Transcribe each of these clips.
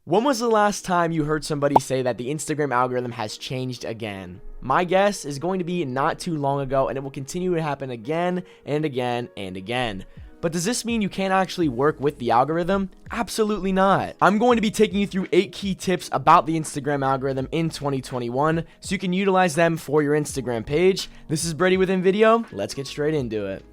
When was the last time you heard somebody say that the Instagram algorithm has changed again? My guess is going to be not too long ago, and it will continue to happen again and again and again. But does this mean you can't actually work with the algorithm? Absolutely not. I'm going to be taking you through 8 key tips about the Instagram algorithm in 2021 so you can utilize them for your Instagram page. This is Brady with InVideo. Let's get straight into it.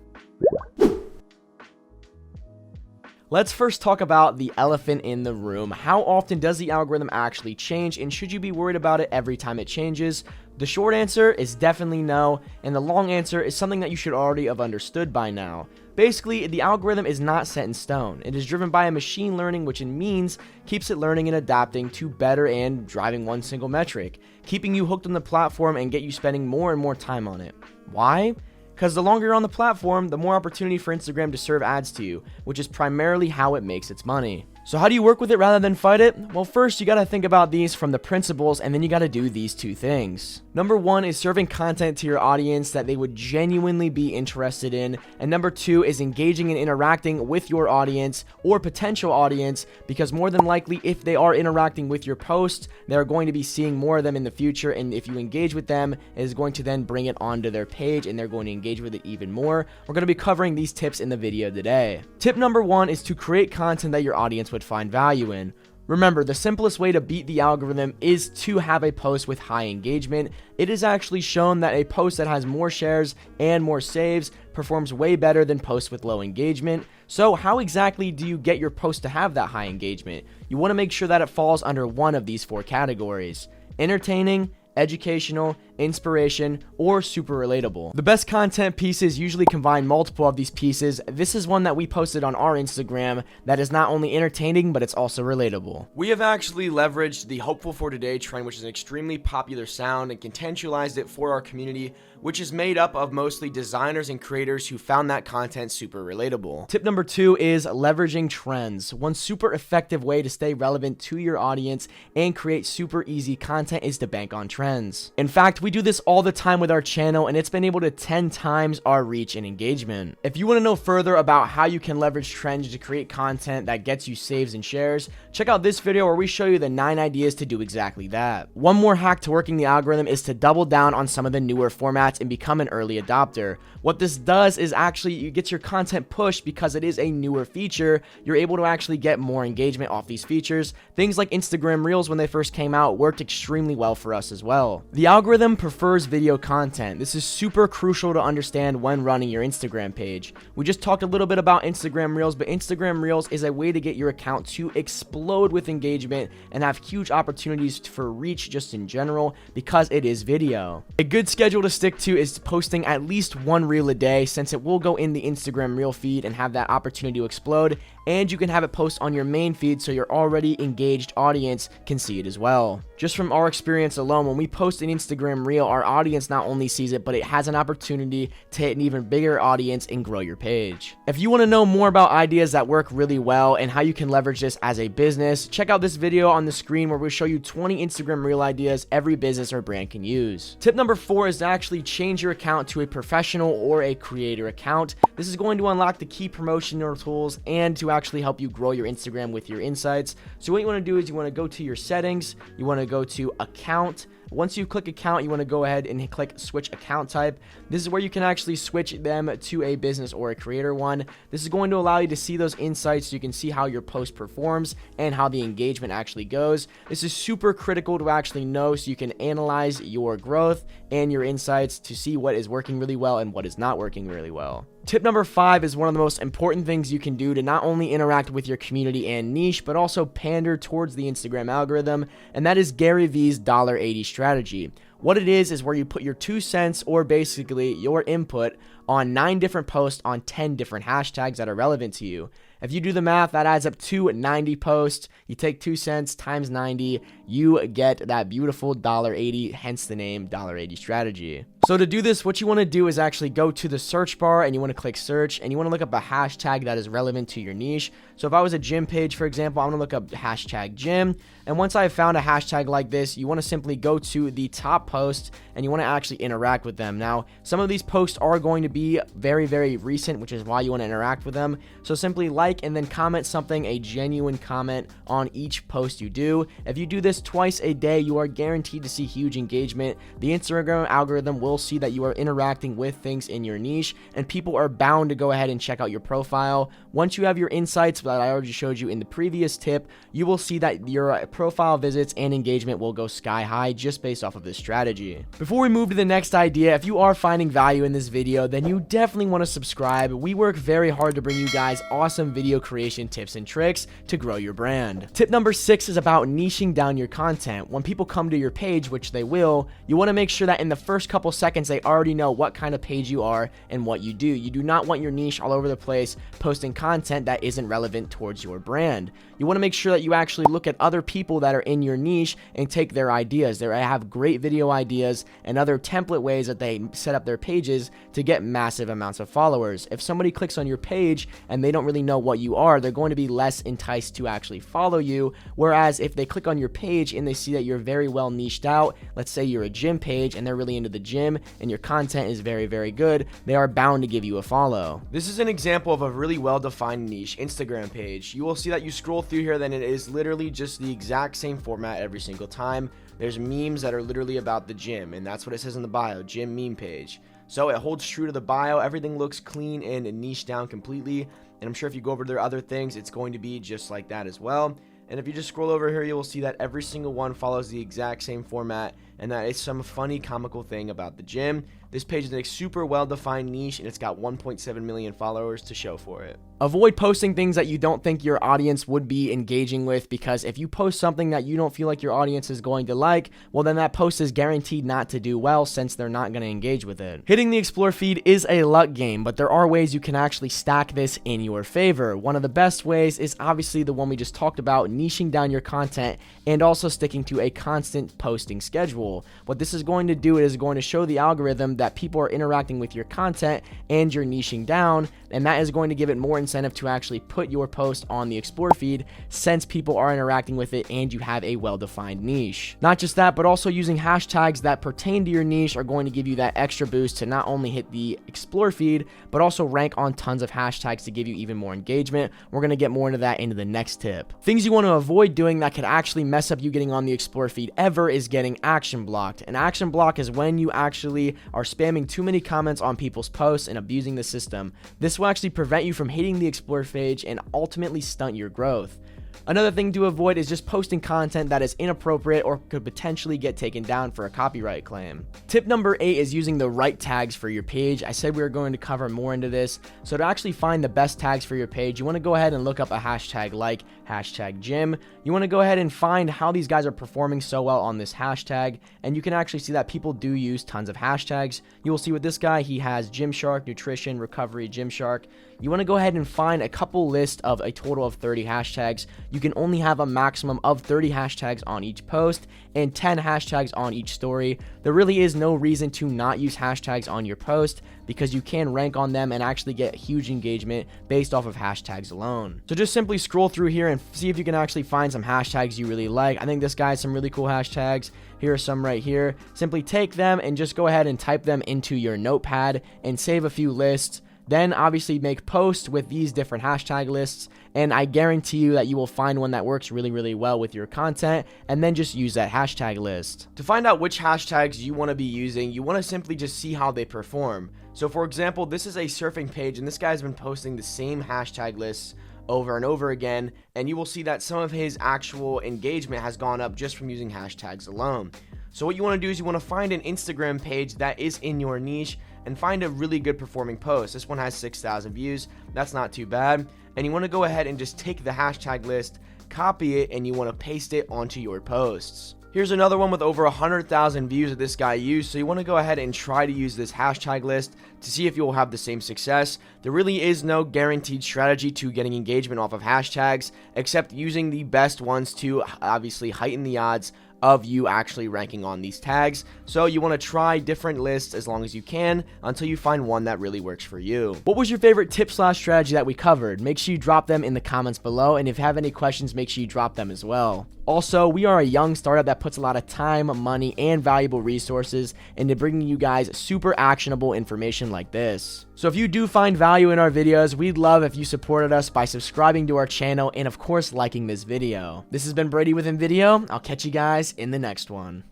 Let's first talk about the elephant in the room. How often does the algorithm actually change, and should you be worried about it every time it changes? The short answer is definitely no, and the long answer is something that you should already have understood by now. Basically, the algorithm is not set in stone. It is driven by a machine learning, which means keeps it learning and adapting to better and driving one single metric, keeping you hooked on the platform and get you spending more and more time on it. Why? Because the longer you're on the platform, the more opportunity for Instagram to serve ads to you, which is primarily how it makes its money. So how do you work with it rather than fight it? Well, first you gotta think about these from the principles, and then you gotta do these 2 things. Number 1 is serving content to your audience that they would genuinely be interested in, and number 2 is engaging and interacting with your audience or potential audience, because more than likely if they are interacting with your posts, they're going to be seeing more of them in the future, and if you engage with them, it is going to then bring it onto their page and they're going to engage with it even more. We're going to be covering these tips in the video today. Tip number 1 is to create content that your audience would find value in. Remember, the simplest way to beat the algorithm is to have a post with high engagement. It is actually shown that a post that has more shares and more saves performs way better than posts with low engagement. So how exactly do you get your post to have that high engagement? You want to make sure that it falls under one of these 4 categories: entertaining, educational, inspiration, or super relatable. The best content pieces usually combine multiple of these pieces. This is one that we posted on our Instagram that is not only entertaining, but it's also relatable. We have actually leveraged the Hopeful for Today trend, which is an extremely popular sound, and contextualized it for our community, which is made up of mostly designers and creators who found that content super relatable. Tip number 2 is leveraging trends. One super effective way to stay relevant to your audience and create super easy content is to bank on trends. In fact, we do this all the time with our channel, and it's been able to 10 times our reach and engagement. If you want to know further about how you can leverage trends to create content that gets you saves and shares, check out this video where we show you the 9 ideas to do exactly that. One more hack to working the algorithm is to double down on some of the newer formats and become an early adopter. What this does is actually you get your content pushed because it is a newer feature. You're able to actually get more engagement off these features. Things like Instagram Reels, when they first came out, worked extremely well for us as well. The algorithm prefers video content. This is super crucial to understand when running your Instagram page. We just talked a little bit about Instagram Reels, but Instagram Reels is a way to get your account to explode with engagement and have huge opportunities for reach just in general because it is video. A good schedule to stick to is posting at least 1 reel a day, since it will go in the Instagram Reel feed and have that opportunity to explode, and you can have it post on your main feed so your already engaged audience can see it as well. Just from our experience alone, when we post an Instagram Reel, our audience not only sees it, but it has an opportunity to hit an even bigger audience and grow your page. If you want to know more about ideas that work really well and how you can leverage this as a business, check out this video on the screen where we show you 20 Instagram Reel ideas every business or brand can use. Tip number 4 is to actually change your account to a professional or a creator account. This is going to unlock the key promotional tools and to actually help you grow your Instagram with your insights. So what you want to do is you want to go to your settings, you want to go to account. Once you click account, you want to go ahead and click switch account type. This is where you can actually switch them to a business or a creator one. This is going to allow you to see those insights so you can see how your post performs and how the engagement actually goes. This is super critical to actually know so you can analyze your growth and your insights to see what is working really well and what is not working really well. Tip number 5 is one of the most important things you can do to not only interact with your community and niche, but also pander towards the Instagram algorithm, and that is Gary Vee's $80 strategy. What it is where you put your 2 cents, or basically your input, on 9 different posts on 10 different hashtags that are relevant to you. If you do the math, that adds up to 90 posts. You take 2 cents times 90, you get that beautiful $80, hence the name $80 strategy. So to do this, what you want to do is actually go to the search bar and you want to click search and you want to look up a hashtag that is relevant to your niche. So if I was a gym page, for example, I'm going to look up hashtag gym. And once I've found a hashtag like this, you want to simply go to the top post and you want to actually interact with them. Now, some of these posts are going to be very, very recent, which is why you want to interact with them. So simply like and then comment something, a genuine comment on each post you do. If you do this twice a day, you are guaranteed to see huge engagement. The Instagram algorithm will see that you are interacting with things in your niche, and people are bound to go ahead and check out your profile. Once you have your insights that I already showed you in the previous tip, you will see that your profile visits and engagement will go sky high just based off of this strategy. Before we move to the next idea, if you are finding value in this video, then you definitely want to subscribe. We work very hard to bring you guys awesome video creation tips and tricks to grow your brand. Tip number 6 is about niching down your content. When people come to your page, which they will, you want to make sure that in the first couple seconds they already know what kind of page you are and what you do. You do not want your niche all over the place posting content that isn't relevant towards your brand. You want to make sure that you actually look at other people that are in your niche and take their ideas. They have great video ideas and other template ways that they set up their pages to get massive amounts of followers. If somebody clicks on your page and they don't really know what you are, they're going to be less enticed to actually follow you. Whereas if they click on your page and they see that you're very well niched out, let's say you're a gym page and they're really into the gym and your content is very, very good, they are bound to give you a follow. This is an example of a really well-defined niche Instagram page. You will see that you scroll through here, then it is literally just the exact same format every single time. There's memes that are literally about the gym, and that's what it says in the bio, gym meme page. So it holds true to the bio. Everything looks clean and niched down completely, and I'm sure if you go over their other things, it's going to be just like that as well. And if you just scroll over here, you will see that every single one follows the exact same format, and that is some funny comical thing about the gym. This page is a super well-defined niche, and it's got 1.7 million followers to show for it. Avoid posting things that you don't think your audience would be engaging with, because if you post something that you don't feel like your audience is going to like, well then that post is guaranteed not to do well since they're not going to engage with it. Hitting the explore feed is a luck game, but there are ways you can actually stack this in your favor. One of the best ways is obviously the one we just talked about, niching down your content and also sticking to a constant posting schedule. What this is going to do is going to show the algorithm that people are interacting with your content and you're niching down, and that is going to give it more incentive to actually put your post on the explore feed since people are interacting with it and you have a well-defined niche. Not just that, but also using hashtags that pertain to your niche are going to give you that extra boost to not only hit the explore feed, but also rank on tons of hashtags to give you even more engagement. We're going to get more into that into the next tip. Things you want to avoid doing that could actually mess up you getting on the explore feed ever is getting action blocked. An action block is when you actually are spamming too many comments on people's posts and abusing the system. This will actually prevent you from hitting the explore page and ultimately stunt your growth. Another thing to avoid is just posting content that is inappropriate or could potentially get taken down for a copyright claim. Tip number 8 is using the right tags for your page. I said we were going to cover more into this. So to actually find the best tags for your page, you want to go ahead and look up a hashtag like hashtag gym. You want to go ahead and find how these guys are performing so well on this hashtag, and you can actually see that people do use tons of hashtags. You will see with this guy, he has Gymshark, nutrition, recovery, Gymshark. You want to go ahead and find a couple list of a total of 30 hashtags. You can only have a maximum of 30 hashtags on each post and 10 hashtags on each story. There really is no reason to not use hashtags on your post because you can rank on them and actually get huge engagement based off of hashtags alone. So just simply scroll through here and see if you can actually find some hashtags you really like. I think this guy has some really cool hashtags. Here are some right here. Simply take them and just go ahead and type them into your notepad and save a few lists. Then obviously make posts with these different hashtag lists, and I guarantee you that you will find one that works really, really well with your content, and then just use that hashtag list. To find out which hashtags you want to be using, you want to simply just see how they perform. So for example, this is a surfing page, and this guy's been posting the same hashtag lists over and over again, and you will see that some of his actual engagement has gone up just from using hashtags alone. So what you want to do is you want to find an Instagram page that is in your niche and find a really good performing post. This one has 6,000 views. That's not too bad. And you want to go ahead and just take the hashtag list, copy it, and you want to paste it onto your posts. Here's another one with over 100,000 views that this guy used. So you want to go ahead and try to use this hashtag list to see if you will have the same success. There really is no guaranteed strategy to getting engagement off of hashtags, except using the best ones to obviously heighten the odds of you actually ranking on these tags. So you want to try different lists as long as you can until you find one that really works for you. What was your favorite tip/strategy that we covered? Make sure you drop them in the comments below, and if you have any questions, make sure you drop them as well. Also, we are a young startup that puts a lot of time, money, and valuable resources into bringing you guys super actionable information like this. So if you do find value in our videos, we'd love if you supported us by subscribing to our channel and of course liking this video. This has been Brady with InVideo. I'll catch you guys in the next one.